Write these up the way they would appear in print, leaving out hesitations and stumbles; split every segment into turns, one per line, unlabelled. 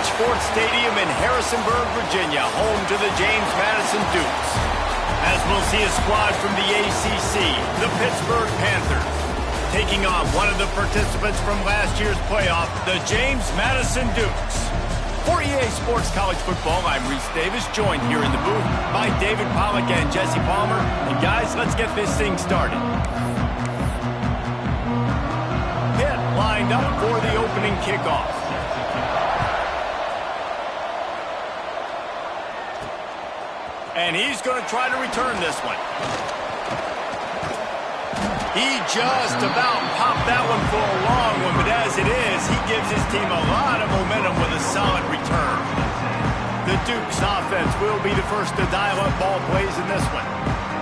Sports Stadium in Harrisonburg, Virginia, home to the James Madison Dukes. As we'll see a squad from the ACC, the Pittsburgh Panthers, taking on one of the participants from last year's playoff, the James Madison Dukes. For EA Sports College Football, I'm Reese Davis, joined here in the booth by David Pollack and Jesse Palmer. And guys, let's get this thing started. Pitt lined up for the opening kickoff. And he's going to try to return this one. He just about popped that one for a long one, but as it is, he gives his team a lot of momentum with a solid return. The Dukes offense will be the first to dial up ball plays in this one.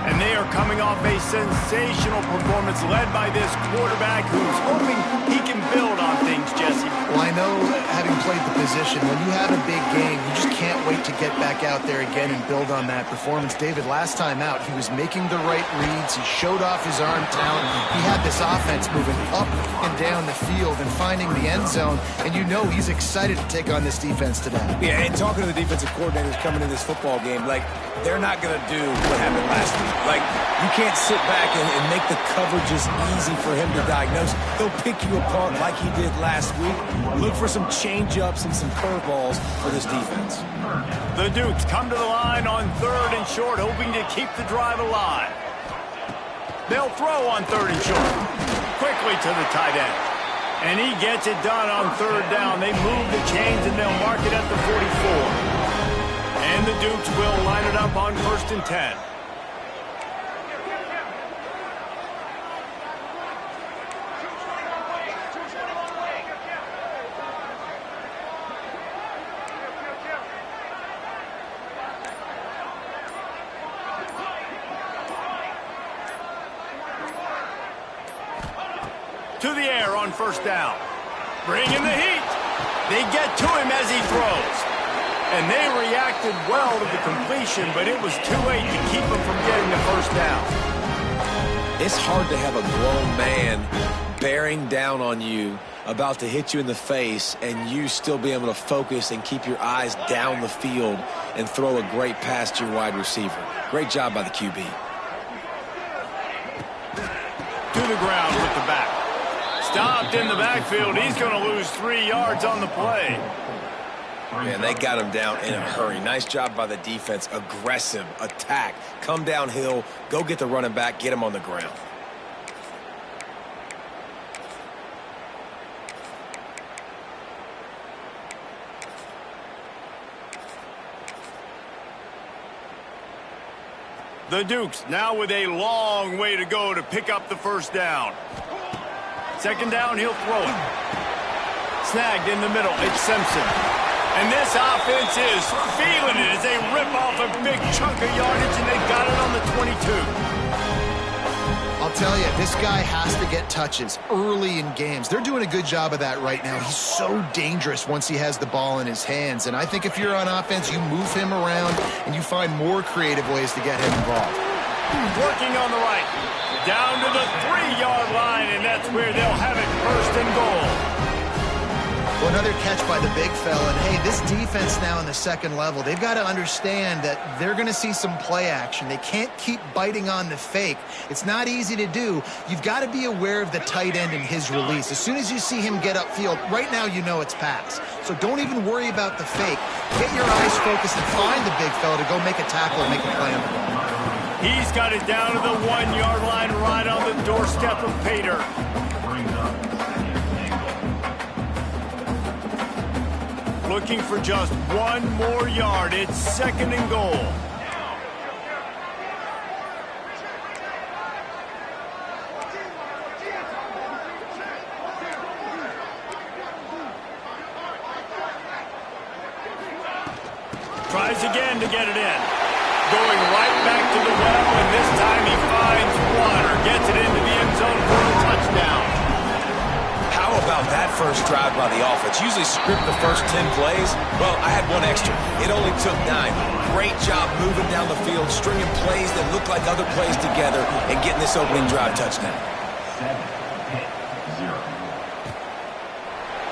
And they are coming off a sensational performance led by this quarterback who's hoping he can build on things, Jesse.
Well, I know, having played the position, when you have a big game, you just can't wait to get back out there again and build on that performance. David, last time out, he was making the right reads. He showed off his arm talent. He had this offense moving up and down the field and finding the end zone. And you know he's excited to take on this defense today.
Yeah, and talking to the defensive coordinators coming in this football game, like, they're not going to do what happened last week. Like, you can't sit back and make the coverages easy for him to diagnose. He'll pick you apart like he did last week. Look for some change-ups and some curveballs for this defense.
The Dukes come to the line on 3rd and short, hoping to keep the drive alive. They'll throw on 3rd and short. Quickly to the tight end. And he gets it done on 3rd down. They move the chains and they'll mark it at the 44. And the Dukes will line it up on 1st and 10. To the air on 1st down. Bring in the heat. They get to him as he throws. And they reacted well to the completion, but it was too late to keep him from getting the 1st down.
It's hard to have a grown man bearing down on you, about to hit you in the face, and you still be able to focus and keep your eyes down the field and throw a great pass to your wide receiver. Great job by the QB.
To the ground with the back. Stopped in the backfield. He's going to lose 3 yards on the play.
Man, they got him down in a hurry. Nice job by the defense. Aggressive attack. Come downhill, go get the running back, get him on the ground.
The Dukes now with a long way to go to pick up the 1st down. 2nd down, he'll throw it. Snagged in the middle, it's Simpson. And this offense is feeling it as they rip off a big chunk of yardage, and they've got it on the 22.
I'll tell you, this guy has to get touches early in games. They're doing a good job of that right now. He's so dangerous once he has the ball in his hands. And I think if you're on offense, you move him around and you find more creative ways to get him involved.
Working on the right. Down to the 3-yard line, and that's where they'll have it 1st and goal.
Well, another catch by the big fella. And, hey, this defense now in the 2nd level, they've got to understand that they're going to see some play action. They can't keep biting on the fake. It's not easy to do. You've got to be aware of the tight end and his release. As soon as you see him get upfield, right now you know it's pass. So don't even worry about the fake. Get your eyes focused and find the big fella to go make a tackle and make a play on the ball.
He's got it down to the 1-yard line right on the doorstep of Pater. Looking for just 1 more yard. It's 2nd and goal. Tries again to get it in. Going right back to the well, and this time he finds water. Gets it into the end zone for a touchdown.
How about that first drive by the offense? Usually script the first 10 plays. Well, I had one extra. It only took 9. Great job moving down the field, stringing plays that look like other plays together, and getting this opening drive touchdown.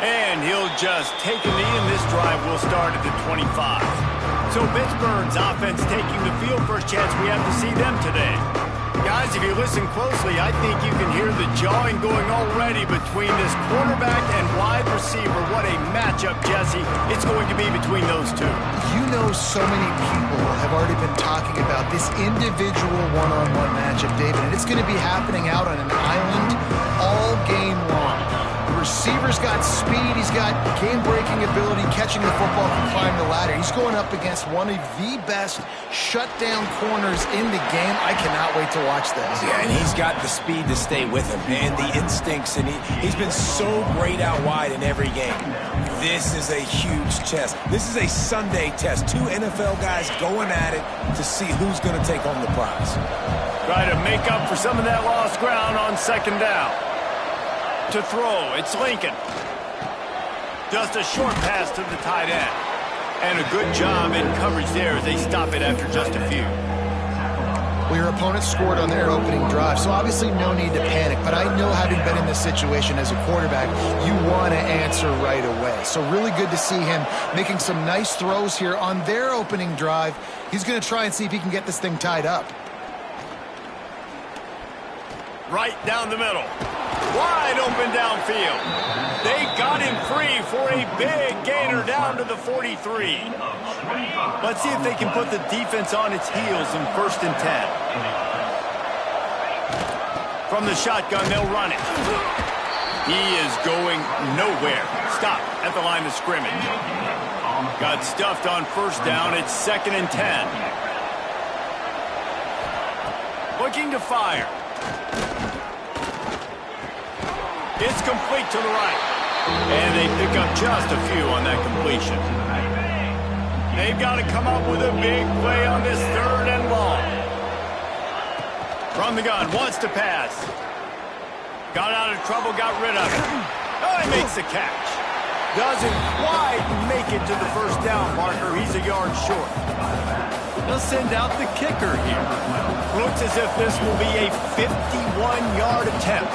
And he'll just take a knee, and this drive will start at the 25. So Pittsburgh's offense taking the field. First chance we have to see them today. Guys, if you listen closely, I think you can hear the jawing going already between this quarterback and wide receiver. What a matchup, Jesse, it's going to be between those two.
You know, so many people have already been talking about this individual one-on-one matchup, David, and it's going to be happening out on an island all game long. The receiver's got speed, he's got game-breaking ability, catching the football, can climb the ladder. He's going up against one of the best shutdown corners in the game. I cannot wait to watch this.
Yeah, and he's got the speed to stay with him, and the instincts, and he's been so great out wide in every game. This is a huge test. This is a Sunday test. Two NFL guys going at it to see who's going to take home the prize.
Try to make up for some of that lost ground on second down. To throw, it's Lincoln. Just a short pass to the tight end. And a good job in coverage there as they stop it after just a few.
Well, your opponent scored on their opening drive, so obviously no need to panic. But I know, having been in this situation as a quarterback, you want to answer right away. So really good to see him making some nice throws here on their opening drive. He's going to try and see if he can get this thing tied up.
Right down the middle. Wide open downfield. They got him free for a big gainer down to the 43. Let's see if they can put the defense on its heels in 1st and 10. From the shotgun, they'll run it. He is going nowhere. Stop at the line of scrimmage. Got stuffed on 1st down. It's 2nd and 10. Looking to fire. It's complete to the right. And they pick up just a few on that completion. They've got to come up with a big play on this 3rd and long. From the gun, wants to pass. Got out of trouble, got rid of it. Oh, he makes the catch. Doesn't quite make it to the 1st down marker. He's a yard short. They'll send out the kicker here. Looks as if this will be a 51-yard attempt.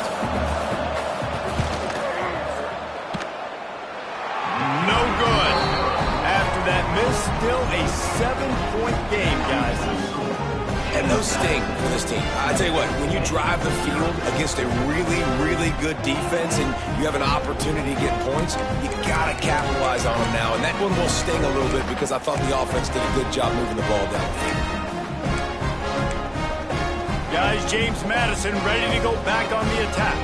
No good. After that miss, still a 7-point game, guys.
And those sting for this team. I tell you what, when you drive the field against a really, really good defense and you have an opportunity to get points, you got to capitalize on them now. And that one will sting a little bit because I thought the offense did a good job moving the ball down.
Guys, James Madison ready to go back on the attack.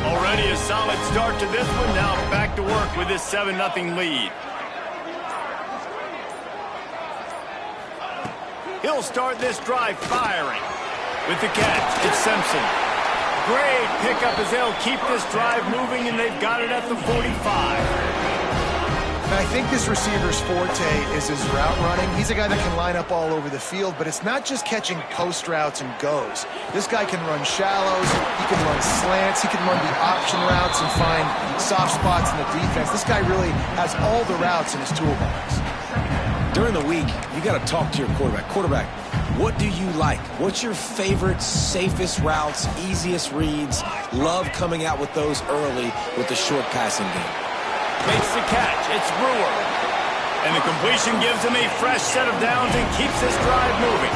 Already a solid start to this one. Now back to work with this 7-0 lead. He'll start this drive firing. With the catch, it's Simpson. Great pickup as they'll keep this drive moving, and they've got it at the 45.
I think this receiver's forte is his route running. He's a guy that can line up all over the field, but it's not just catching post routes and goes. This guy can run shallows, he can run slants, he can run the option routes and find soft spots in the defense. This guy really has all the routes in his toolbox.
During the week, you got to talk to your quarterback. Quarterback, what do you like? What's your favorite, safest routes, easiest reads? Love coming out with those early with the short passing game.
Makes the catch. It's Brewer. And the completion gives him a fresh set of downs and keeps this drive moving.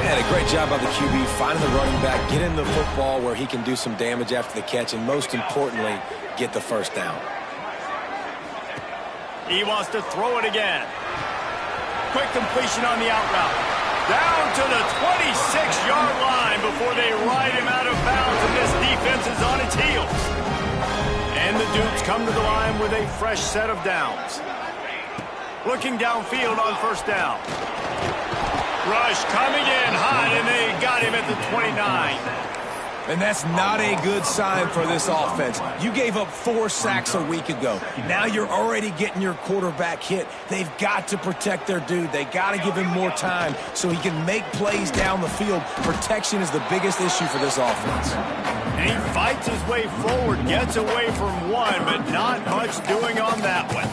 Man, a great job by the QB, finding the running back, getting the football where he can do some damage after the catch, and most importantly, get the 1st down.
He wants to throw it again. Quick completion on the out route. Down to the 26-yard line before they ride him out of bounds, and this defense is on its heels. And the Dukes come to the line with a fresh set of downs. Looking downfield on 1st down. Rush coming in hot, and they got him at the 29.
And that's not a good sign for this offense. You gave up 4 sacks a week ago. Now you're already getting your quarterback hit. They've got to protect their dude. They got to give him more time so he can make plays down the field. Protection is the biggest issue for this offense.
And he fights his way forward, gets away from one, but not much doing on that one.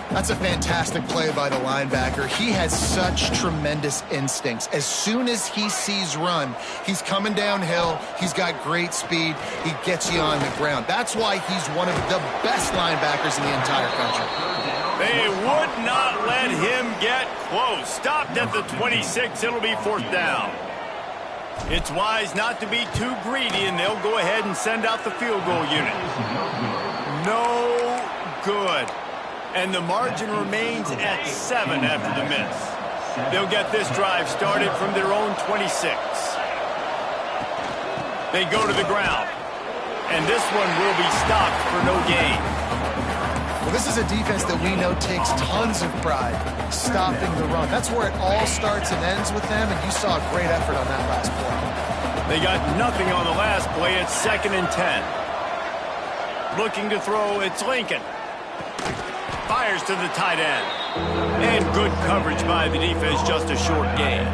That's a fantastic play by the linebacker. He has such tremendous instincts. As soon as he sees run, he's coming downhill. He's got great speed. He gets you on the ground. That's why he's one of the best linebackers in the entire country.
They would not let him get close. Stopped at the 26. It'll be 4th down. It's wise not to be too greedy, and they'll go ahead and send out the field goal unit. No good. And the margin remains at 7 after the miss. They'll get this drive started from their own 26. They go to the ground. And this one will be stopped for no gain.
Well, this is a defense that we know takes tons of pride stopping the run. That's where it all starts and ends with them, and you saw a great effort on that last play.
They got nothing on the last play. It's 2nd and 10. Looking to throw, it's Lincoln. Fires to the tight end. And good coverage by the defense, just a short gain.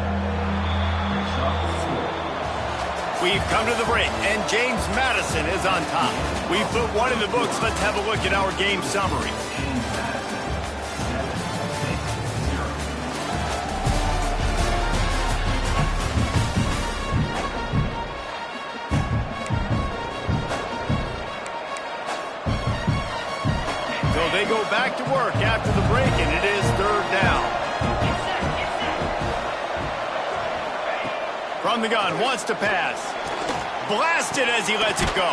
We've come to the break, and James Madison is on top. We've put one in the books. Let's have a look at our game summary. So they go back to work after the break, and it is 3rd down. From the gun, wants to pass. Blasted as he lets it go.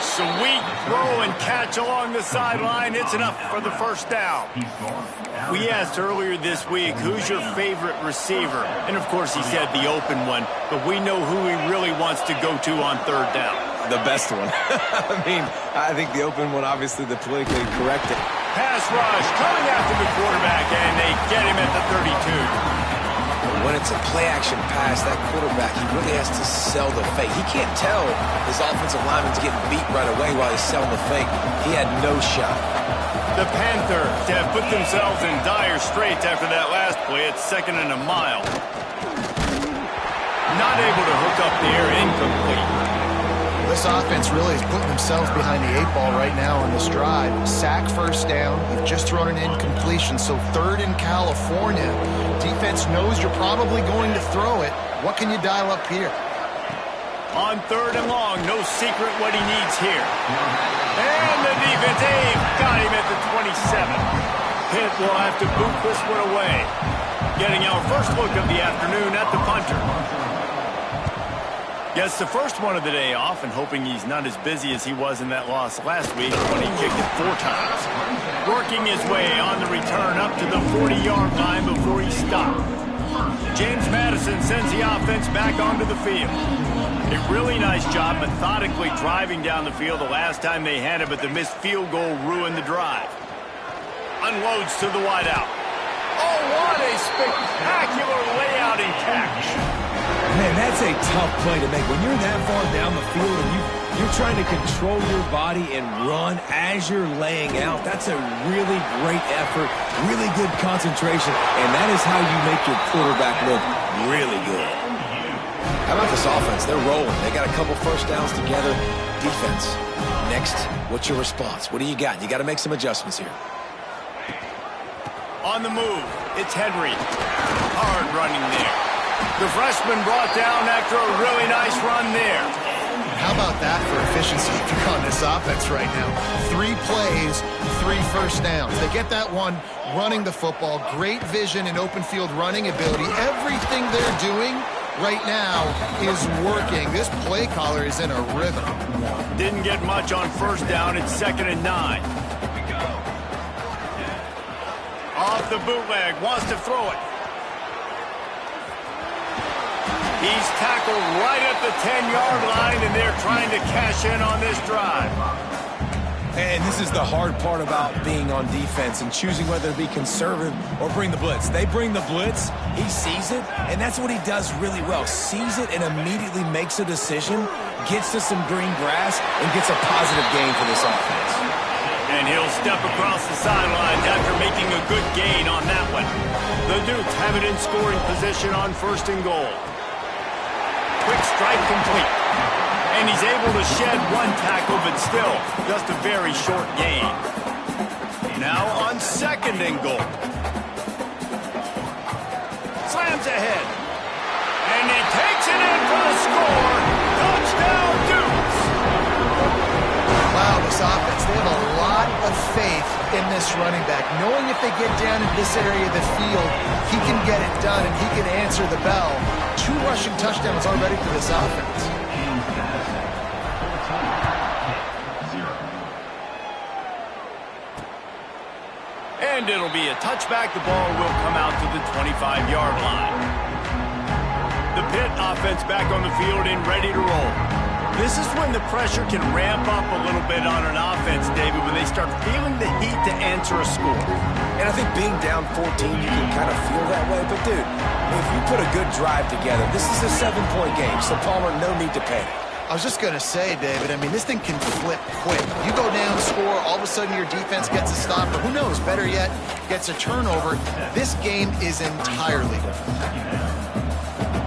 Sweet throw and catch along the sideline. It's enough for the 1st down. We asked earlier this week, who's your favorite receiver? And, of course, he said the open one. But we know who he really wants to go to on 3rd down.
The best one. I mean, I think the open one, obviously, the politically correct.
Pass rush coming after the quarterback, and they get him at the 32.
When it's a play-action pass, that quarterback, he really has to sell the fake. He can't tell his offensive lineman's getting beat right away while he's selling the fake. He had no shot.
The Panthers have put themselves in dire straits after that last play. It's 2nd and a mile. Not able to hook up there, incomplete.
This offense really is putting themselves behind the 8 ball right now on this drive. Sack 1st down. You've just thrown an incompletion, so 3rd in California. Defense knows you're probably going to throw it. What can you dial up here?
On 3rd and long, no secret what he needs here. And the defense, got him at the 27. Pitt will have to boot this one away. Getting our first look of the afternoon at the punter. Gets the first one of the day off, and hoping he's not as busy as he was in that loss last week when he kicked it 4 times. Working his way on the return up to the 40-yard line before he stopped. James Madison sends the offense back onto the field. A really nice job methodically driving down the field the last time they had it, but the missed field goal ruined the drive. Unloads to the wideout. Oh, what a spectacular layout and catch.
Man, that's a tough play to make. When you're that far down the field and you're trying to control your body and run as you're laying out, that's a really great effort, really good concentration, and that is how you make your quarterback look really good. How about this offense? They're rolling. They got a couple 1st downs together. Defense. Next, what's your response? What do you got? You got to make some adjustments here.
On the move, it's Henry. Hard running there. The freshman brought down after a really nice run there.
How about that for efficiency on this offense right now? 3 plays, 3 1st downs. They get that one running the football. Great vision and open field running ability. Everything they're doing right now is working. This play caller is in a rhythm.
Didn't get much on 1st down. It's 2nd and 9. Off the bootleg. Wants to throw it. He's tackled right at the 10-yard line, and they're trying to cash in on this drive.
And this is the hard part about being on defense and choosing whether to be conservative or bring the blitz. They bring the blitz, he sees it, and that's what he does really well. Sees it and immediately makes a decision, gets to some green grass, and gets a positive gain for this offense.
And he'll step across the sidelines after making a good gain on that one. The Dukes have it in scoring position on 1st and goal. Quick strike complete. And he's able to shed 1 tackle, but still just a very short gain. Now on 2nd and goal. Slams ahead. And he takes it in for the score. Touchdown, Dukes.
Wow, this offense, they have a lot of faith in this running back, knowing if they get down in this area of the field, he can get it done and he can answer the bell. 2 rushing touchdowns already for this offense.
And it'll be a touchback. The ball will come out to the 25-yard line. The Pitt offense back on the field and ready to roll. This is when the pressure can ramp up a little bit on an offense, David, when they start feeling the heat to answer a score.
And I think being down 14, you can kind of feel that way. But, dude, if you put a good drive together, this is a 7-point game, so Palmer, no need to panic.
I was just going to say, David, I mean, this thing can flip quick. You go down, score, all of a sudden your defense gets a stop, or who knows, better yet, gets a turnover. This game is entirely different.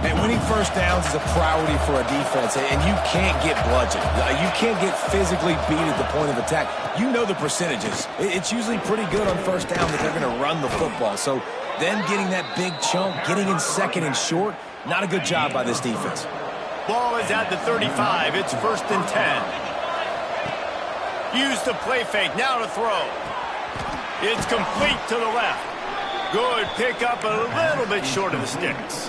And winning first downs is a priority for a defense, and you can't get bludgeoned. You can't get physically beat at the point of attack. You know the percentages. It's usually pretty good on first down that they're going to run the football. So then getting that big chunk, getting in 2nd and short, not a good job by this defense.
Ball is at the 35. It's 1st and 10. Use the play fake. Now to throw. It's complete to the left. Good pickup, a little bit short of the sticks.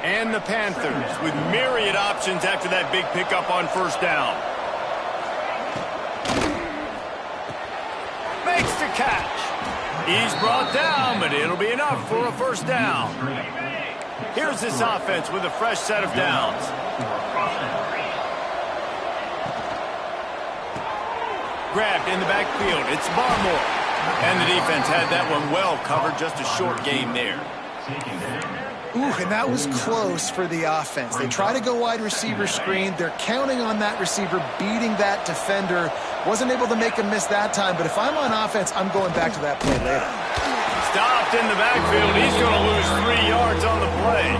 And the Panthers with myriad options after that big pickup on first down. Makes the catch. He's brought down, but it'll be enough for a first down. Here's this offense with a fresh set of downs. Grabbed in the backfield. It's Barmore. And the defense had that one well covered. Just a short game there.
Ooh, and that was close for the offense. They try to go wide receiver screen. They're counting on that receiver beating that defender. Wasn't able to make him miss that time, but if I'm on offense, I'm going back to that play later.
Stopped in the backfield. He's going to lose 3 yards on the play.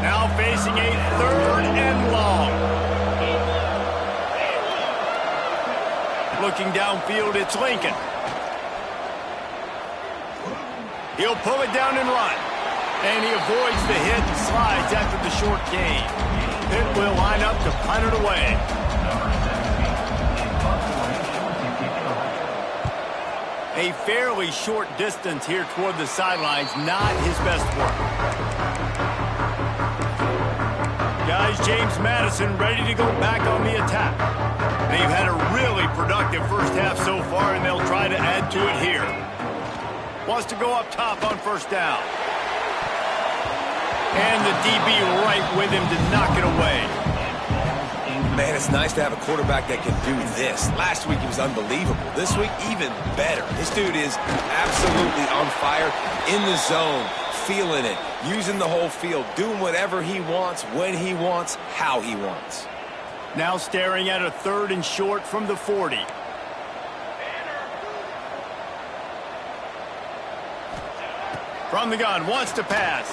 Now facing a 3rd and long. Looking downfield, it's Lincoln. He'll pull it down and run. And he avoids the hit and slides after the short gain. Pitt will line up to punt it away. A fairly short distance here toward the sidelines, not his best work. Guys, James Madison ready to go back on the attack. They've had a really productive first half so far, and they'll try to add to it here. Wants to go up top on first down. And the DB right with him to knock it away.
Man, it's nice to have a quarterback that can do this. Last week he was unbelievable. This week, even better. This dude is absolutely on fire, in the zone, feeling it, using the whole field, doing whatever he wants, when he wants, how he wants.
Now staring at a 3rd and short from the 40. From the gun, wants to pass.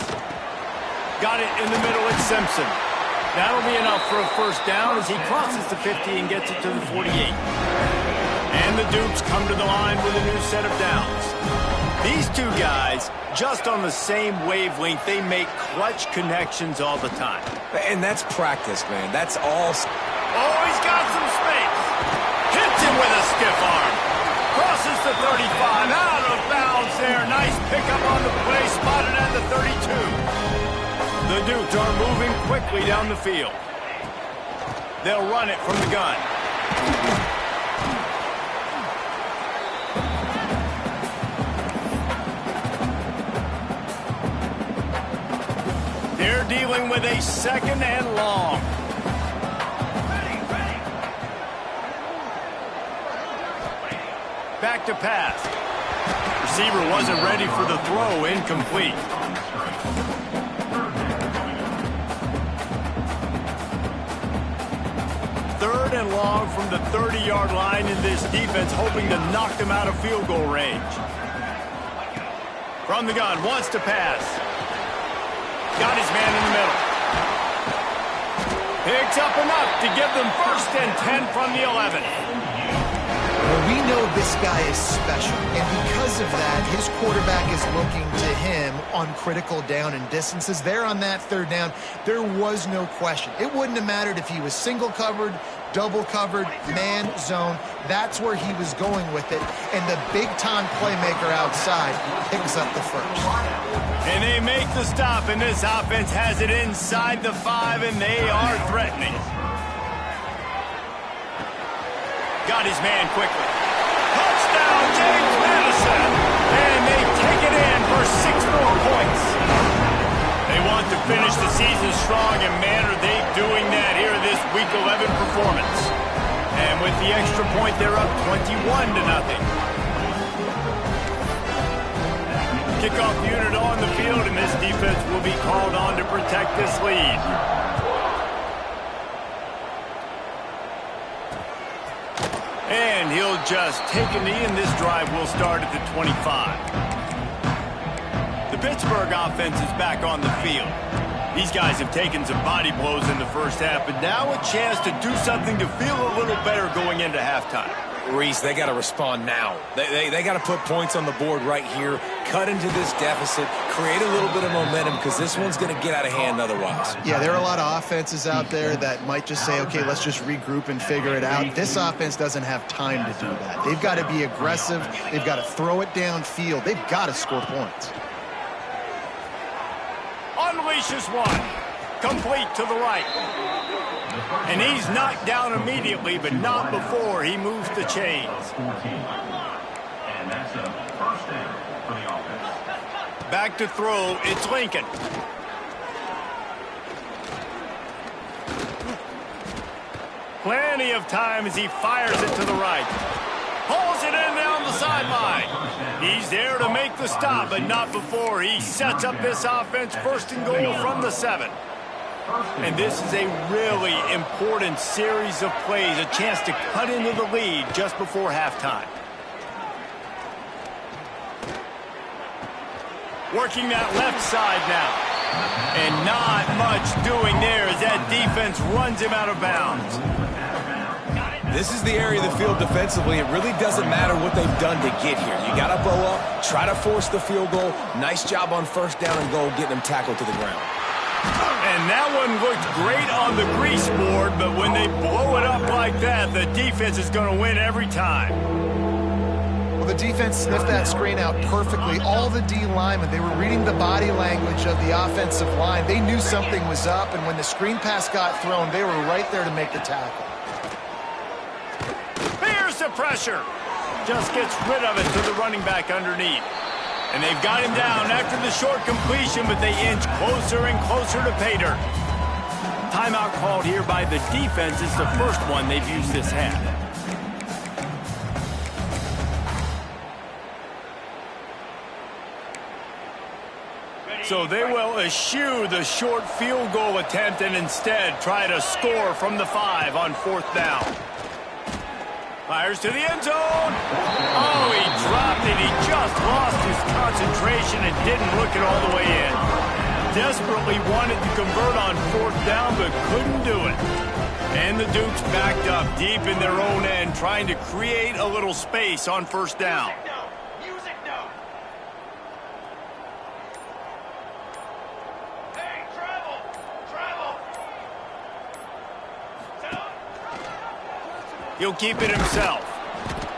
Got it in the middle, it's Simpson. That'll be enough for a first down as he crosses the 50 and gets it to the 48. And the Dukes come to the line with a new set of downs. These two guys, just on the same wavelength, they make clutch connections all the time.
And that's practice, man. That's all.
Oh, he's got some space. Hits him with a stiff arm. Crosses the 35, out of bounds there. Nice pickup on the play, spotted at the 32. The Dukes are moving quickly down the field. They'll run it from the gun. They're dealing with a 2nd and long. Back to pass. Receiver wasn't ready for the throw, incomplete. Third and long from the 30-yard line, in this defense hoping to knock them out of field goal range. From the gun, wants to pass. Got his man in the middle. Picks up enough to give them 1st and 10 from the 11.
Well, we know this guy is special, and because of that, his quarterback is looking to him on critical down and distances. There on that third down, there was no question. It wouldn't have mattered if he was single covered, double covered, man, zone. That's where he was going with it, and the big-time playmaker outside picks up the first.
And they make the stop, and this offense has it inside the 5, and they are threatening. Got his man quickly. Touchdown, James Madison! And they take it in for 6 more points. They want to finish the season strong, and man, are they doing that here in this Week 11 performance. And with the extra point, they're up 21-0. Kickoff unit on the field, and this defense will be called on to protect this lead. And he'll just take a knee, and this drive will start at the 25. The Pittsburgh offense is back on the field. These guys have taken some body blows in the first half, but now a chance to do something to feel a little better going into halftime.
Reese, they got to respond now. They got to put points on the board right here, cut into this deficit, create a little bit of momentum, because this one's going to get out of hand otherwise.
Yeah, there are a lot of offenses out there that might just say, okay, let's just regroup and figure it out. This offense doesn't have time to do that. They've got to be aggressive. They've got to throw it downfield. They've got to score points.
Unleashes one. Complete to the right. And he's knocked down immediately, but not before he moves the chains.
And that's a first down for the offense.
Back to throw, it's Lincoln. Plenty of time as he fires it to the right. Pulls it in down the sideline. He's there to make the stop, but not before he sets up this offense first and goal from the 7. And this is a really important series of plays, a chance to cut into the lead just before halftime. Working that left side now. And not much doing there as that defense runs him out of bounds.
This is the area of the field defensively. It really doesn't matter what they've done to get here. You got to bow up, try to force the field goal. Nice job on first down and goal, getting them tackled to the ground.
And that one looked great on the grease board, but when they blow it up like that, the defense is going to win every time.
Well, the defense sniffed that screen out perfectly. All the D linemen, they were reading the body language of the offensive line. They knew something was up, and when the screen pass got thrown, they were right there to make the tackle.
Here's the pressure. Just gets rid of it to the running back underneath. And they've got him down after the short completion, but they inch closer and closer to pay dirt. Timeout called here by the defense. It's the first one they've used this half. So they will eschew the short field goal attempt and instead try to score from the 5 on 4th down. Fires to the end zone. Oh, he dropped it. He just lost his concentration and didn't look it all the way in. Desperately wanted to convert on 4th down, but couldn't do it. And the Dukes backed up deep in their own end, trying to create a little space on 1st down. He'll keep it himself.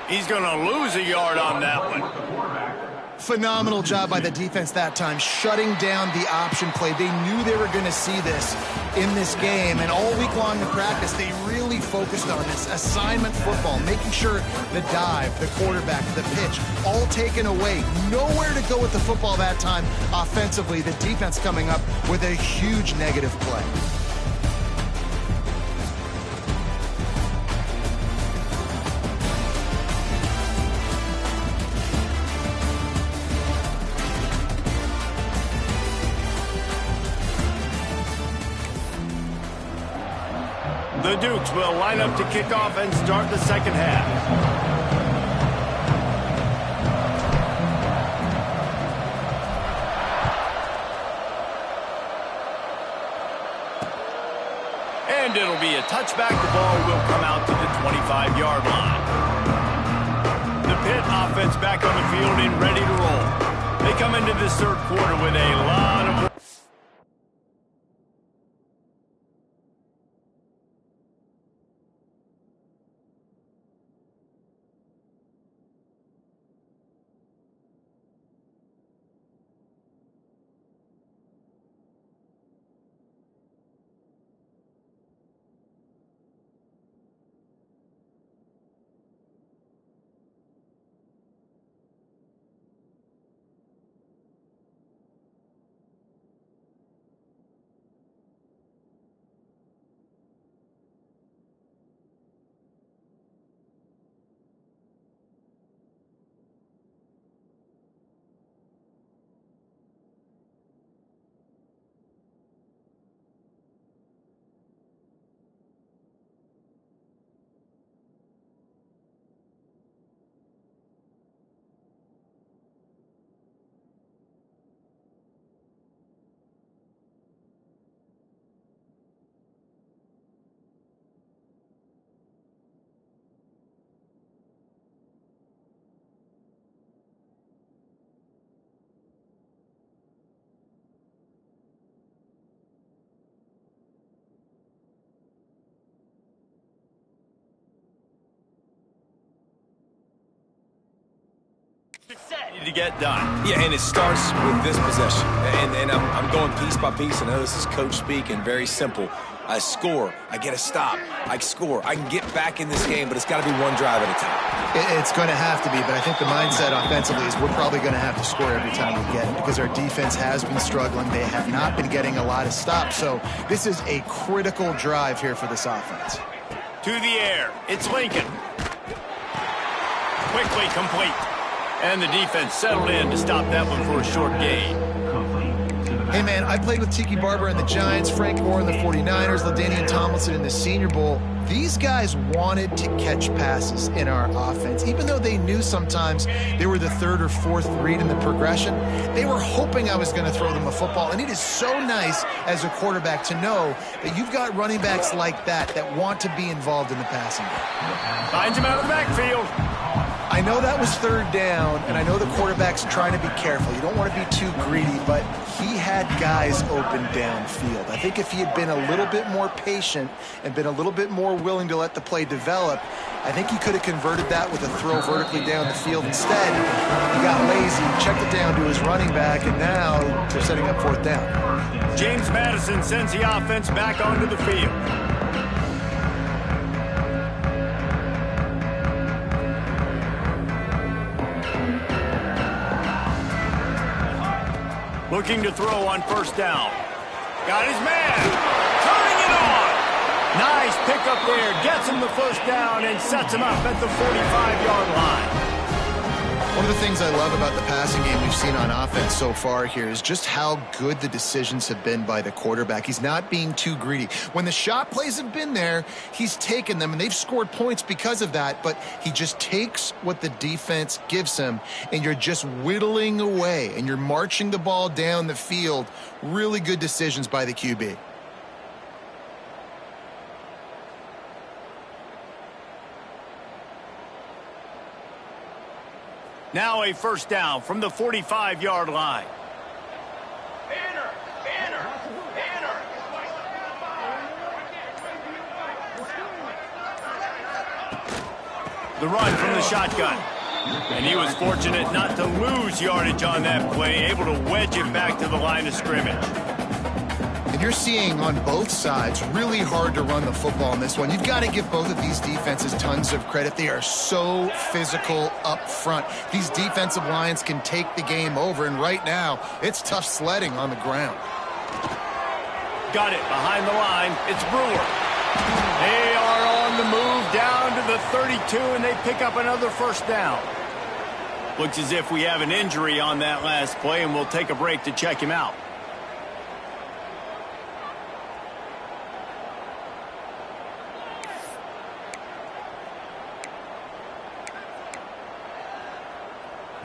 He's going to lose a yard on that one.
Phenomenal job by the defense that time, shutting down the option play. They knew they were going to see this in this game, and all week long in practice, they really focused on this assignment football, making sure the dive, the quarterback, the pitch, all taken away. Nowhere to go with the football that time offensively. The defense coming up with a huge negative play.
The Dukes will line up to kick off and start the second half. And it'll be a touchback. The ball will come out to the 25-yard line. Pitt offense back on the field and ready to roll. They come into this third quarter with a lot of... to get done.
Yeah, and it starts with this possession. And I'm going piece by piece. I know this is coach speak and very simple. I score, I get a stop, I score. I can get back in this game, but it's got to be one drive at a time.
It's going to have to be, but I think the mindset offensively is we're probably going to have to score every time we get it because our defense has been struggling. They have not been getting a lot of stops, so this is a critical drive here for this offense.
To the air, it's Lincoln. Quickly complete. And the defense settled in to stop that one for a short gain.
Hey, man, I played with Tiki Barber and the Giants, Frank Gore and the 49ers, LaDainian Tomlinson in the Senior Bowl. These guys wanted to catch passes in our offense. Even though they knew sometimes they were the third or fourth read in the progression, they were hoping I was going to throw them a football. And it is so nice as a quarterback to know that you've got running backs like that want to be involved in the passing game.
Finds him out of the backfield.
I know that was third down, and I know the quarterback's trying to be careful. You don't want to be too greedy, but he had guys open downfield. I think if he had been a little bit more patient and been a little bit more willing to let the play develop, I think he could have converted that with a throw vertically down the field. Instead, he got lazy, checked it down to his running back, and now they're setting up fourth down.
James Madison sends the offense back onto the field. Looking to throw on first down. Got his man. Turning it on. Nice pickup there. Gets him the first down and sets him up at the 45-yard line.
One of the things I love about the passing game we've seen on offense so far here is just how good the decisions have been by the quarterback. He's not being too greedy. When the shot plays have been there, he's taken them, and they've scored points because of that, but he just takes what the defense gives him, and you're just whittling away, and you're marching the ball down the field. Really good decisions by the QB.
Now a first down from the 45-yard line. The run from the shotgun. And he was fortunate not to lose yardage on that play, able to wedge it back to the line of scrimmage.
And you're seeing on both sides really hard to run the football in this one. You've got to give both of these defenses tons of credit. They are so physical up front. These defensive lines can take the game over, and right now it's tough sledding on the ground.
Got it behind the line. It's Brewer. They are on the move down to the 32, and they pick up another first down. Looks as if we have an injury on that last play, and we'll take a break to check him out.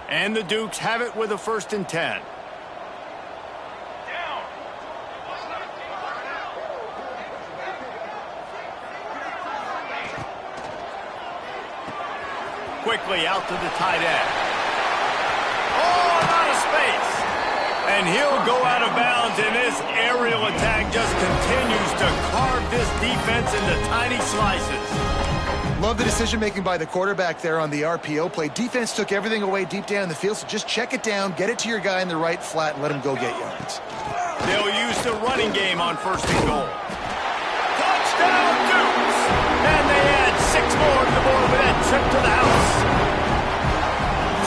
And the Dukes have it with a 1st and 10. quickly out to the tight end. Oh, out of space. And he'll go out of bounds, and this aerial attack just continues to carve this defense into tiny slices.
Love the decision-making by the quarterback there on the RPO play. Defense took everything away deep down the field, so just check it down, get it to your guy in the right flat, and let him go get yards.
They'll use the running game on 1st and goal. Touchdown, Dukes! And they add 6 more to the board with that trip to the house.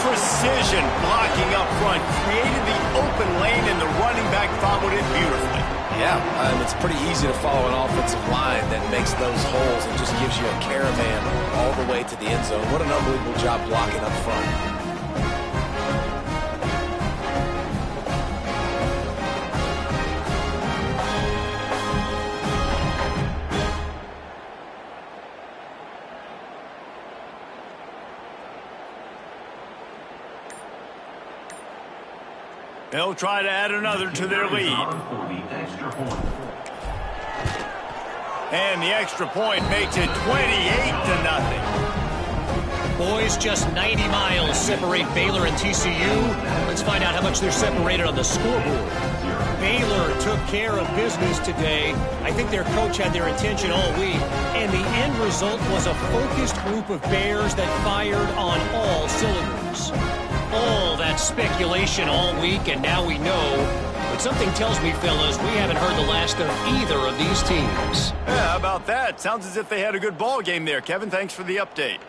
Precision blocking up front created the open lane, and the running back followed it beautifully.
Yeah, it's pretty easy to follow an offensive line that makes those holes and just gives you a caravan all the way to the end zone. What an unbelievable job blocking up front.
They'll try to add another to their lead. And the extra point makes it 28-0.
Boys, just 90 miles separate Baylor and TCU. Let's find out how much they're separated on the scoreboard. Baylor took care of business today. I think their coach had their attention all week, and the end result was a focused group of Bears that fired on all cylinders. All that speculation all week, and now we know. But something tells me, fellas, we haven't heard the last of either of these teams.
Yeah, how about that? Sounds as if they had a good ball game there. Kevin, thanks for the update.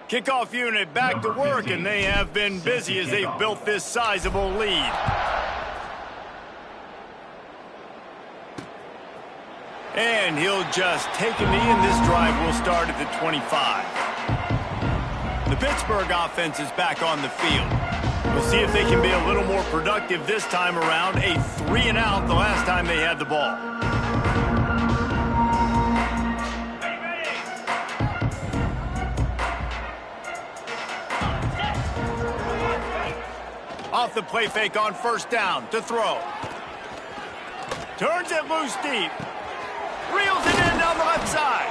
Kickoff unit back to work, and they have been busy as they've built this sizable lead. And he'll just take a knee, and this drive will start at the 25. The Pittsburgh offense is back on the field. We'll see if they can be a little more productive this time around. A 3-and-out the last time they had the ball. Off the play fake on 1st down to throw. Turns it loose deep. Reels it in down the left side.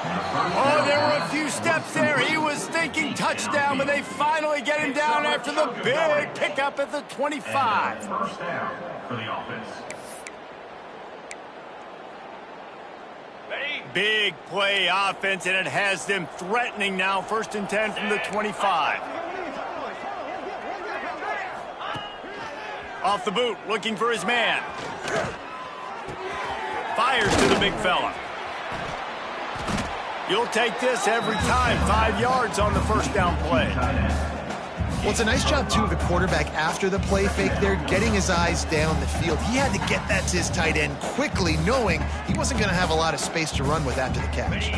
Oh, there were a few steps there. He was thinking touchdown, but they finally get him down after the big pickup at the 25.
First down for the offense.
Big play offense, and it has them threatening now. 1st and 10 from the 25. Off the boot, looking for his man. Fires to the big fella. You'll take this every time. 5 yards on the first down play.
Well, it's a nice job, too, of the quarterback after the play fake there, getting his eyes down the field. He had to get that to his tight end quickly, knowing he wasn't going to have a lot of space to run with after the catch.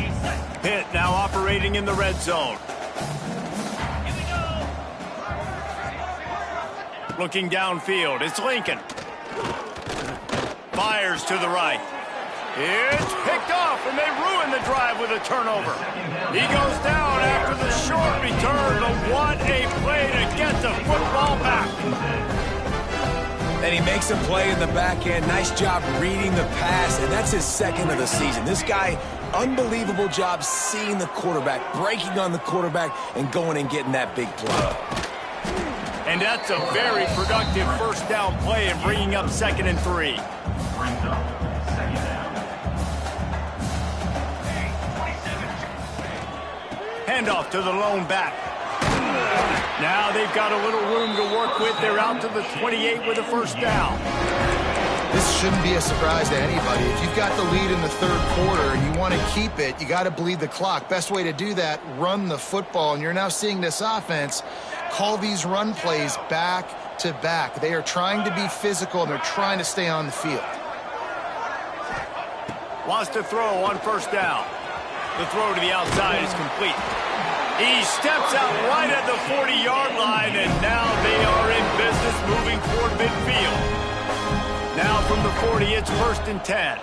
Pitt now operating in the red zone. Looking downfield, it's Lincoln. Fires to the right. It's picked off, and they ruin the drive with a turnover. He goes down after the short return, but what a play to get the football back.
And he makes a play in the back end. Nice job reading the pass, and that's his second of the season. This guy, unbelievable job seeing the quarterback, breaking on the quarterback, and going and getting that big play.
And that's a very productive first down play and bringing up 2nd and 3. Handoff to the lone back. Now they've got a little room to work with. They're out to the 28 with a first down.
This shouldn't be a surprise to anybody. If you've got the lead in the third quarter and you want to keep it, you got to bleed the clock. Best way to do that, run the football. And you're now seeing this offense call these run plays back to back. They are trying to be physical, and they're trying to stay on the field.
Wants to throw on first down. The throw to the outside is complete. He steps out right at the 40-yard line, and now they are in business moving toward midfield. Now from the 40, it's 1st and 10.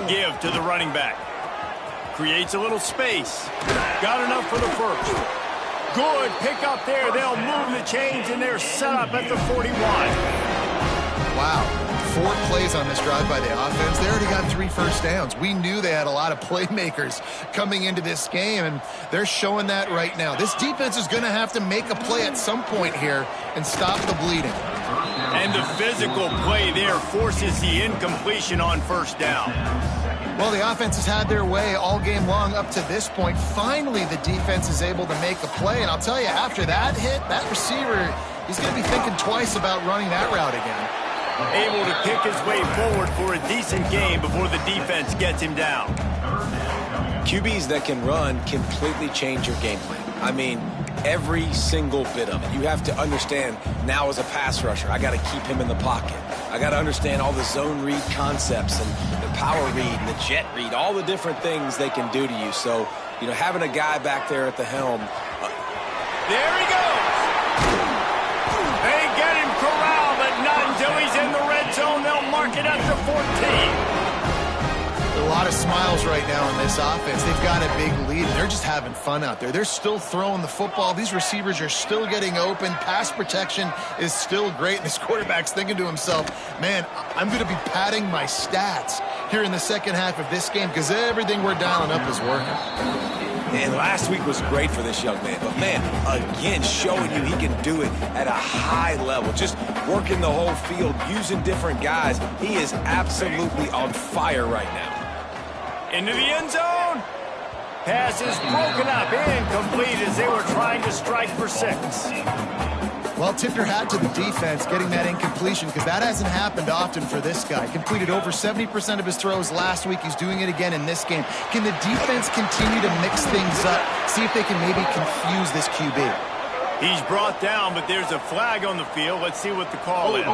Give to the running back. Creates a little space. Got enough for the first. Good pick up there. They'll move the chains, and they're set up at the 41.
Wow. 4 plays on this drive by the offense. They already got 3 first downs. We knew they had a lot of playmakers coming into this game, and they're showing that right now. This defense is going to have to make a play at some point here and stop the bleeding.
And the physical play there forces the incompletion on first down.
Well, the offense has had their way all game long up to this point. Finally, the defense is able to make a play, and I'll tell you, after that hit, that receiver, he's going to be thinking twice about running that route again.
Able to kick his way forward for a decent game before the defense gets him down.
QBs that can run completely change your game plan. I mean, every single bit of it. You have to understand now as a pass rusher, I got to keep him in the pocket. I got to understand all the zone read concepts and the power read and the jet read, all the different things they can do to you. So, you know, having a guy back there at the helm.
There he goes. They get him corralled, but not until he's in the red zone. They'll mark it at the 14.
A lot of smiles right now in this offense. They've got a big lead, and they're just having fun out there. They're still throwing the football. These receivers are still getting open. Pass protection is still great. And this quarterback's thinking to himself, man, I'm going to be padding my stats here in the second half of this game because everything we're dialing up is working.
And last week was great for this young man. But, man, again, showing you he can do it at a high level. Just working the whole field, using different guys. He is absolutely on fire right now.
Into the end zone. Pass is broken up. Incomplete as they were trying to strike for 6.
Well, tip your hat to the defense getting that incompletion because that hasn't happened often for this guy. Completed over 70% of his throws last week. He's doing it again in this game. Can the defense continue to mix things up? See if they can maybe confuse this QB.
He's brought down, but there's a flag on the field. Let's see what the call is.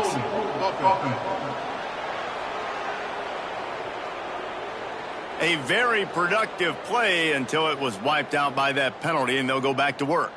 A very productive play until it was wiped out by that penalty, and they'll go back to work.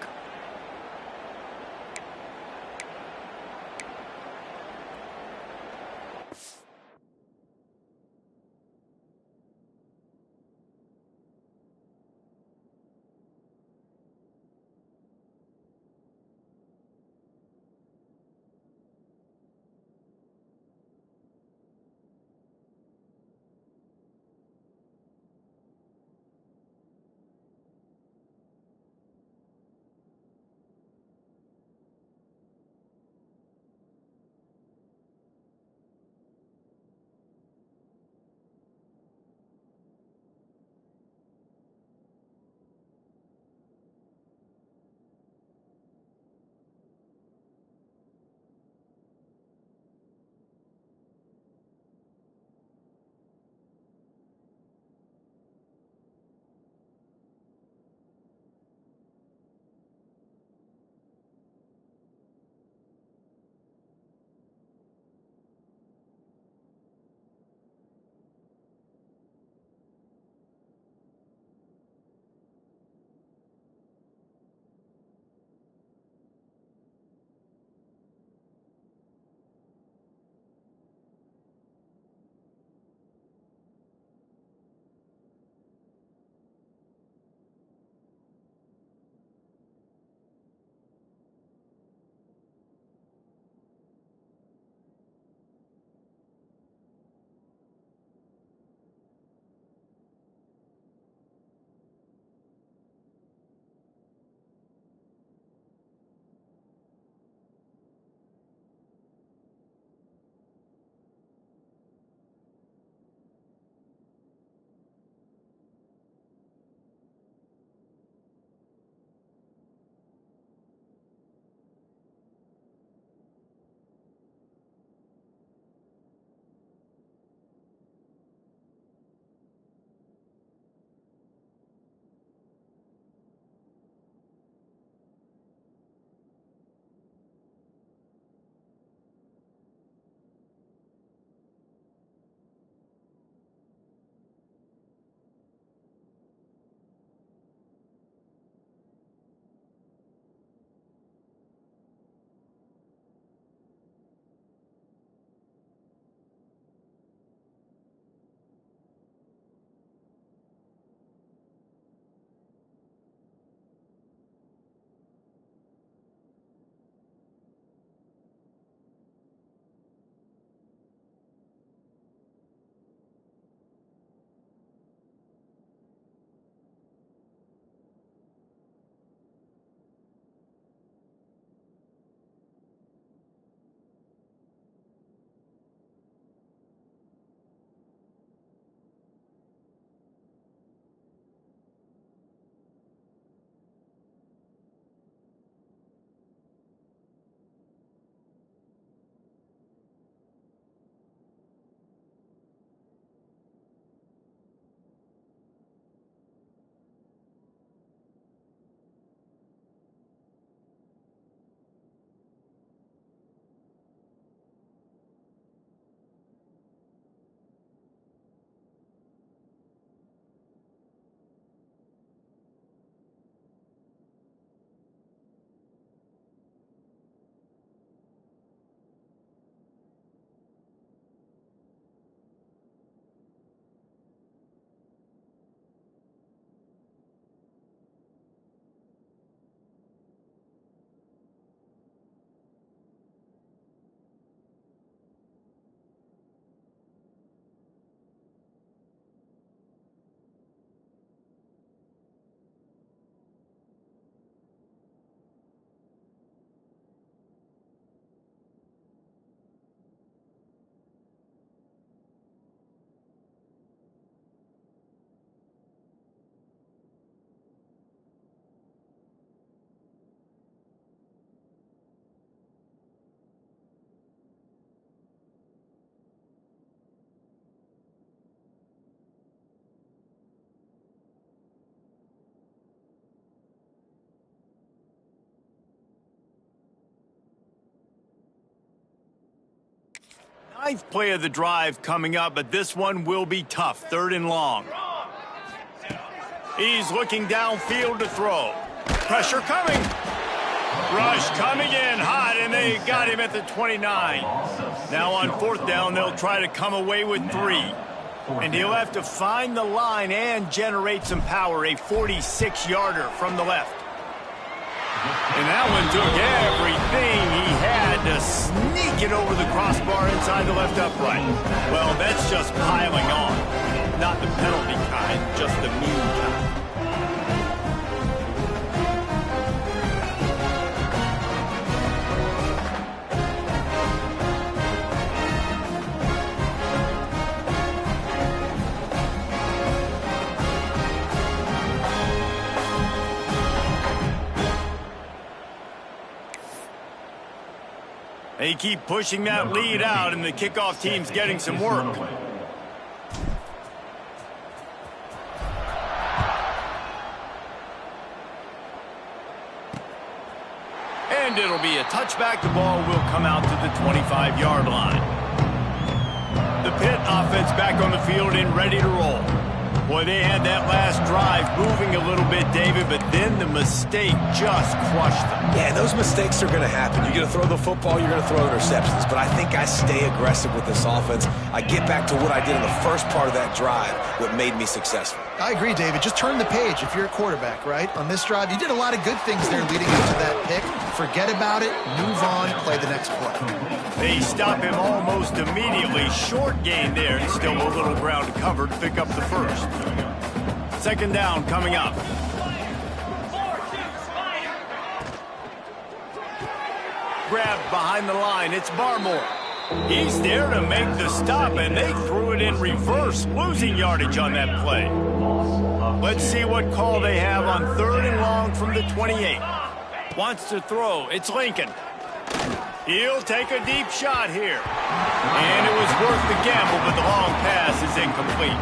Ninth play of the drive coming up, but this one will be tough. 3rd and long. He's looking downfield to throw. Pressure coming. Rush coming in hot, and they got him at the 29. Now on 4th down, they'll try to come away with 3. And he'll have to find the line and generate some power, a 46-yarder from the left. And that one took everything he had to sneak it over the crossbar inside the left upright. Well, that's just piling on. Not the penalty kind, just the mean kind. They keep pushing that lead out, and the kickoff team's getting some work. And it'll be a touchback. The ball will come out to the 25-yard line. The Pitt offense back on the field and ready to roll. Boy, they had that last drive moving a little bit, David, but then the mistake just crushed them.
Yeah, those mistakes are going to happen. You're going to throw the football, you're going to throw interceptions. But I think I stay aggressive with this offense. I get back to what I did in the first part of that drive, what made me successful.
I agree, David. Just turn the page if you're a quarterback, right? On this drive, you did a lot of good things there leading up to that pick. Forget about it, move on, play the next play.
They stop him almost immediately. Short gain there, and still a little ground covered to pick up the first. 2nd down coming up. Grabbed behind the line. It's Barmore. He's there to make the stop, and they threw it in reverse, losing yardage on that play. Let's see what call they have on 3rd and long from the 28. Wants to throw. It's Lincoln. He'll take a deep shot here. And it was worth the gamble, but the long pass is incomplete.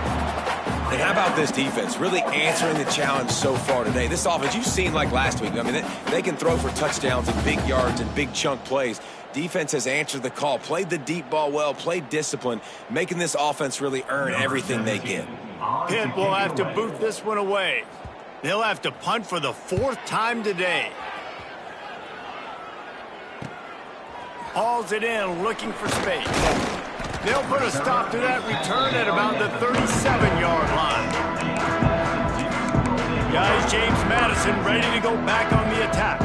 And how about this defense? Really answering the challenge so far today. This offense, you've seen like last week. I mean, they can throw for touchdowns and big yards and big chunk plays. Defense has answered the call, played the deep ball well, played discipline, making this offense really earn everything they get.
Pitt will have to boot this one away. They'll have to punt for the 4th time today. Hauls it in, looking for space. They'll put a stop to that return at about the 37-yard line. Guys, James Madison ready to go back on the attack.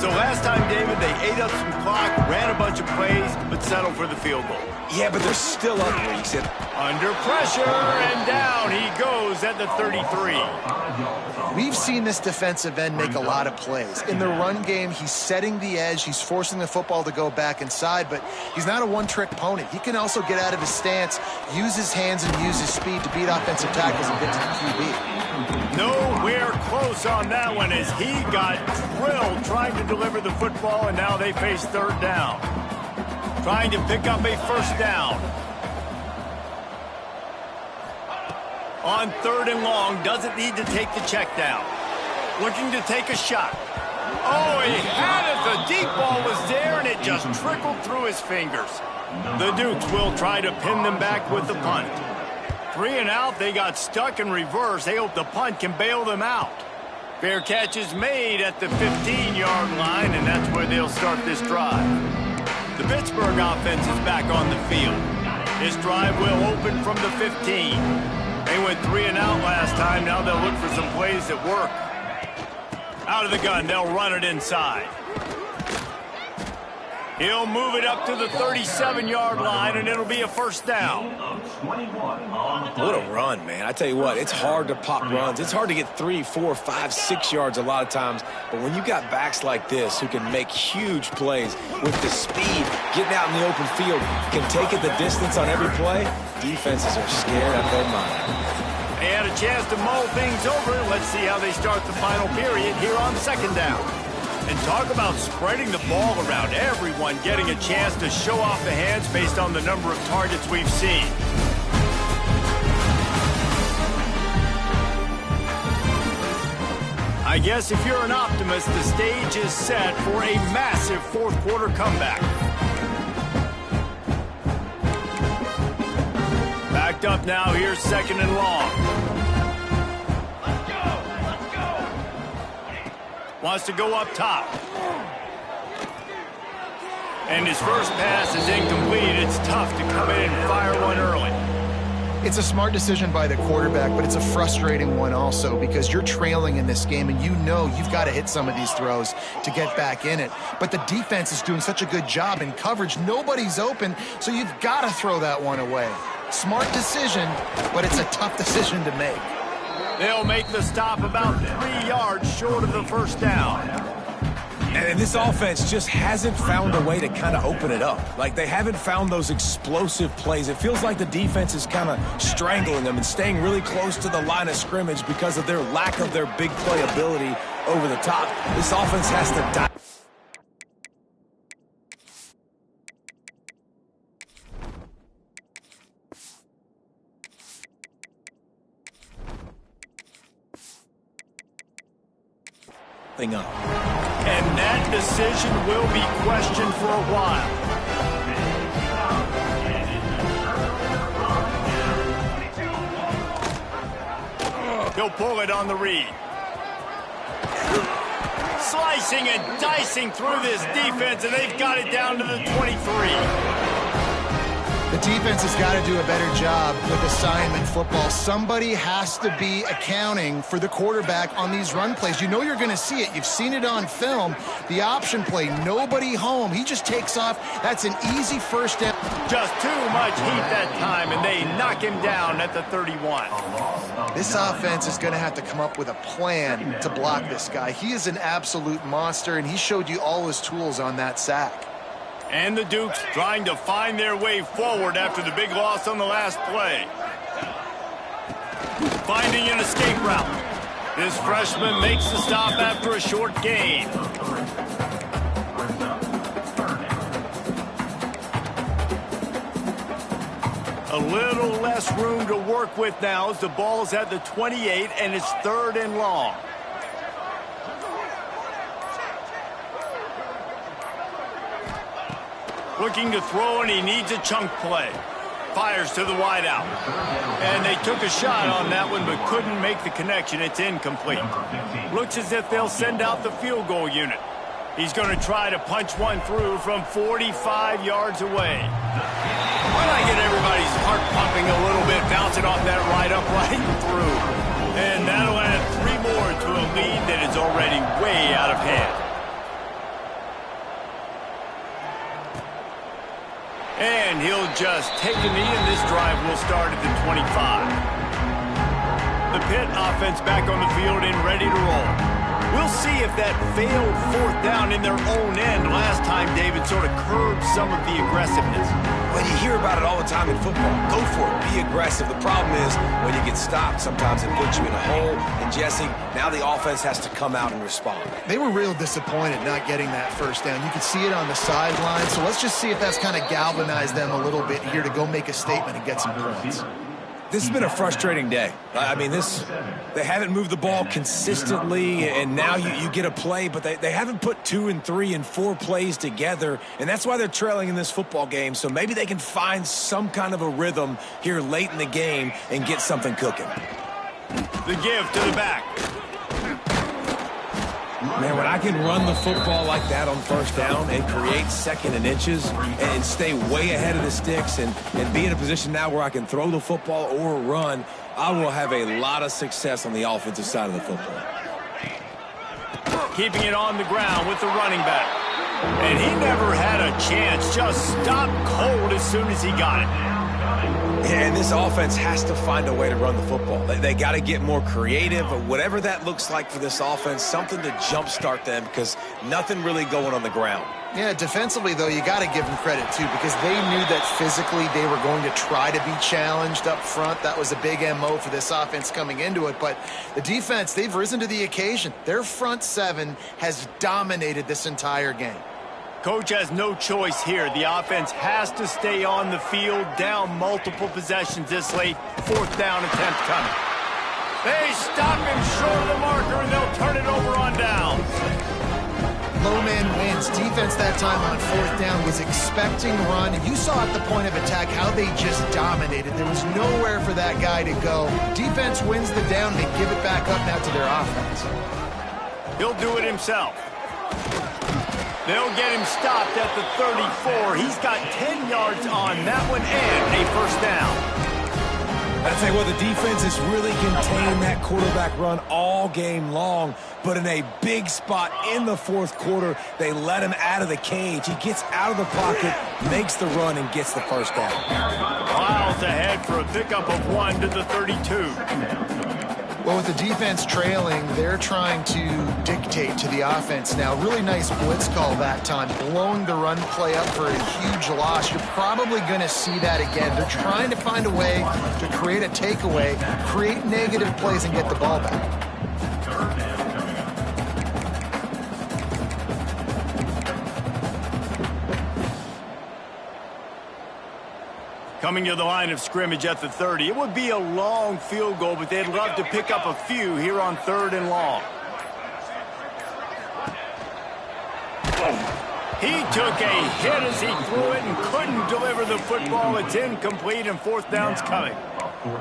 So last time, David, they ate up some clock, ran a bunch of plays, but settled for the field goal.
Yeah, but they're still up, Reese.
Under pressure, and down he goes at the 33.
We've seen this defensive end make a lot of plays. In the run game, he's setting the edge. He's forcing the football to go back inside, but he's not a one-trick pony. He can also get out of his stance, use his hands, and use his speed to beat offensive tackles and get to the QB.
Nowhere close on that one as he got drilled trying to deliver the football, and now they face 3rd down. Trying to pick up a 1st down. On 3rd and long, doesn't need to take the check down. Looking to take a shot. Oh, he had it. The deep ball was there, and it just trickled through his fingers. The Dukes will try to pin them back with the punt. 3 and out, they got stuck in reverse. They hope the punt can bail them out. Fair catch is made at the 15-yard line, and that's where they'll start this drive. The Pittsburgh offense is back on the field. This drive will open from the 15. They went 3 and out last time. Now they'll look for some plays that work. Out of the gun, they'll run it inside. He'll move it up to the 37-yard line, and it'll be a 1st down.
What a run, man. I tell you what, it's hard to pop runs. It's hard to get 3, 4, 5, 6 yards a lot of times. But when you got backs like this who can make huge plays with the speed, getting out in the open field, can take it the distance on every play, defenses are scared out of their mind.
They had a chance to mull things over. Let's see how they start the final period here on 2nd down. And talk about spreading the ball around, everyone getting a chance to show off the hands based on the number of targets we've seen. I guess if you're an optimist, the stage is set for a massive 4th quarter comeback. picked up now. Here's 2nd and long. Wants to go up top. And his first pass is incomplete. It's tough to come in and fire one early.
It's a smart decision by the quarterback, but it's a frustrating one also because you're trailing in this game and you know you've got to hit some of these throws to get back in it. But the defense is doing such a good job in coverage. Nobody's open, so you've got to throw that one away. Smart decision, but it's a tough decision to make.
They'll make the stop about 3 yards short of the first down.
And this offense just hasn't found a way to kind of open it up. Like, they haven't found those explosive plays. It feels like the defense is kind of strangling them and staying really close to the line of scrimmage because of their lack of their big play ability over the top. This offense has to die. Up.
And that decision will be questioned for a while. He'll pull it on the read. Slicing and dicing through this defense, and they've got it down to the 23.
The defense has got to do a better job with assignment football. Somebody has to be accounting for the quarterback on these run plays. You know you're going to see it. You've seen it on film. The option play, nobody home. He just takes off. That's an easy first down.
Just too much heat that time, and they knock him down at the 31.
This offense is going to have to come up with a plan to block this guy. He is an absolute monster, and he showed you all his tools on that sack.
And the Dukes trying to find their way forward after the big loss on the last play. Finding an escape route. This freshman makes the stop after a short gain. A little less room to work with now as the ball's at the 28 and it's 3rd and long. Looking to throw, and he needs a chunk play. Fires to the wideout. And they took a shot on that one, but couldn't make the connection. It's incomplete. Looks as if they'll send out the field goal unit. He's going to try to punch one through from 45 yards away. Why not get everybody's heart pumping a little bit, bouncing off that right up, right through. And that'll add 3 more to a lead that is already way out of hand. And he'll just take a knee, and this drive will start at the 25. The Pitt offense back on the field and ready to roll. We'll see if that failed 4th down in their own end last time, David, sort of curbed some of the aggressiveness.
Well, you hear about it all the time in football. Go for it. Be aggressive. The problem is when you get stopped, sometimes it puts you in a hole. And, Jesse, now the offense has to come out and respond.
They were real disappointed not getting that first down. You could see it on the sideline. So let's just see if that's kind of galvanized them a little bit here to go make a statement and get some points.
This has been a frustrating day. I mean, they haven't moved the ball consistently, and now you get a play, but they haven't put 2 and 3 and 4 plays together, and that's why they're trailing in this football game. So maybe they can find some kind of a rhythm here late in the game and get something cooking.
The give to the back.
Man, when I can run the football like that on first down and create 2nd and inches and stay way ahead of the sticks and be in a position now where I can throw the football or run, I will have a lot of success on the offensive side of the football.
Keeping it on the ground with the running back. And he never had a chance, just stopped cold as soon as he got it.
And this offense has to find a way to run the football. They got to get more creative, or whatever that looks like for this offense, something to jumpstart them because nothing really going on the ground.
Yeah, defensively, though, you got to give them credit, too, because they knew that physically they were going to try to be challenged up front. That was a big MO for this offense coming into it. But the defense, they've risen to the occasion. Their front 7 has dominated this entire game.
Coach has no choice here. The offense has to stay on the field, down multiple possessions this late. 4th down attempt coming. They stop him short of the marker, and they'll turn it over on downs.
Low man wins. Giants defense that time on 4th down was expecting run. You saw at the point of attack how they just dominated. There was nowhere for that guy to go. Defense wins the down. They give it back up now to their offense.
He'll do it himself. They'll get him stopped at the 34. He's got 10 yards on that one and a first down.
I'd say, well, the defense has really contained that quarterback run all game long, but in a big spot in the 4th quarter, they let him out of the cage. He gets out of the pocket, makes the run, and gets the first down.
Miles ahead for a pickup of 1 to the 32.
Well, with the defense trailing, they're trying to dictate to the offense now. Really nice blitz call that time, blowing the run play up for a huge loss. You're probably going to see that again. They're trying to find a way to create a takeaway, create negative plays, and get the ball back.
Coming to the line of scrimmage at the 30. It would be a long field goal, but they'd love to pick up a few here on 3rd and long. He took a hit as he threw it and couldn't deliver the football. It's incomplete, and 4th down's coming.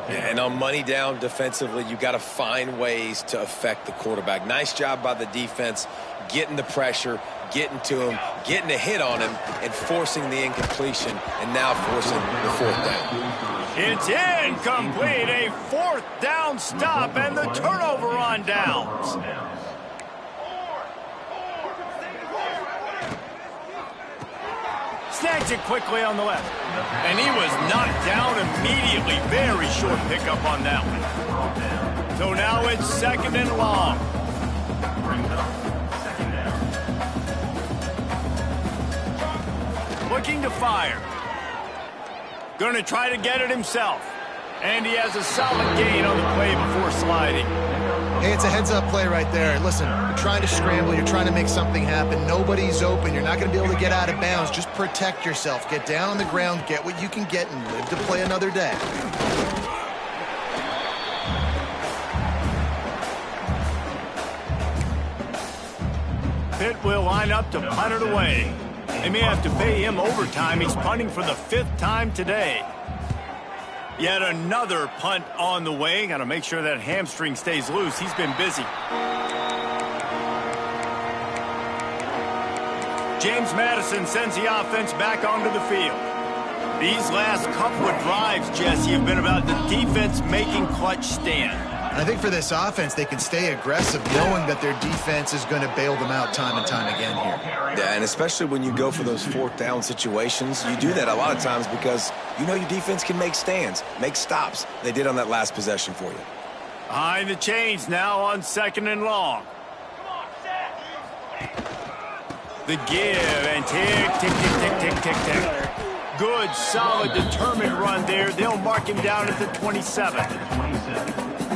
And on money down defensively, you got to find ways to affect the quarterback. Nice job by the defense, getting the pressure, getting to him, getting a hit on him, and forcing the incompletion, and now forcing the 4th down.
It's incomplete, a 4th down stop, and the turnover on downs. Snags it quickly on the left, and he was knocked down immediately. Very short pickup on that one. So now it's 2nd and long. Looking to fire. Going to try to get it himself. And he has a solid gain on the play before sliding.
Hey, it's a heads-up play right there. Listen, you're trying to scramble. You're trying to make something happen. Nobody's open. You're not going to be able to get out of bounds. Just protect yourself. Get down on the ground, get what you can get, and live to play another day.
Pitt will line up to punt it away. They may have to pay him overtime. He's punting for the 5th time today. Yet another punt on the way. Got to make sure that hamstring stays loose. He's been busy. James Madison sends the offense back onto the field. These last couple of drives, Jesse, have been about the defense making clutch stand.
I think for this offense, they can stay aggressive knowing that their defense is going to bail them out time and time again here.
Yeah, and especially when you go for those 4th down situations, you do that a lot of times because you know your defense can make stands, make stops. They did on that last possession for you.
Behind the chains now on 2nd and long. The give and tick, tick, tick, tick, tick, tick, tick. Good, solid, determined run there. They'll mark him down at the 27.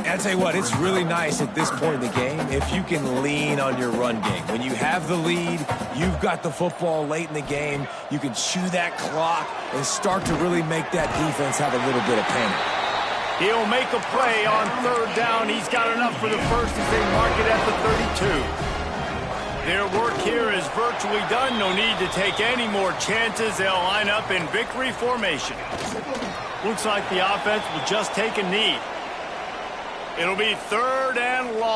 I'll tell you what, it's really nice at this point in the game if you can lean on your run game. When you have the lead, you've got the football late in the game, you can chew that clock and start to really make that defense have a little bit of panic.
He'll make a play on 3rd down. He's got enough for the first as they mark it at the 32. Their work here is virtually done. No need to take any more chances. They'll line up in victory formation. Looks like the offense will just take a knee. It'll be 3rd and long.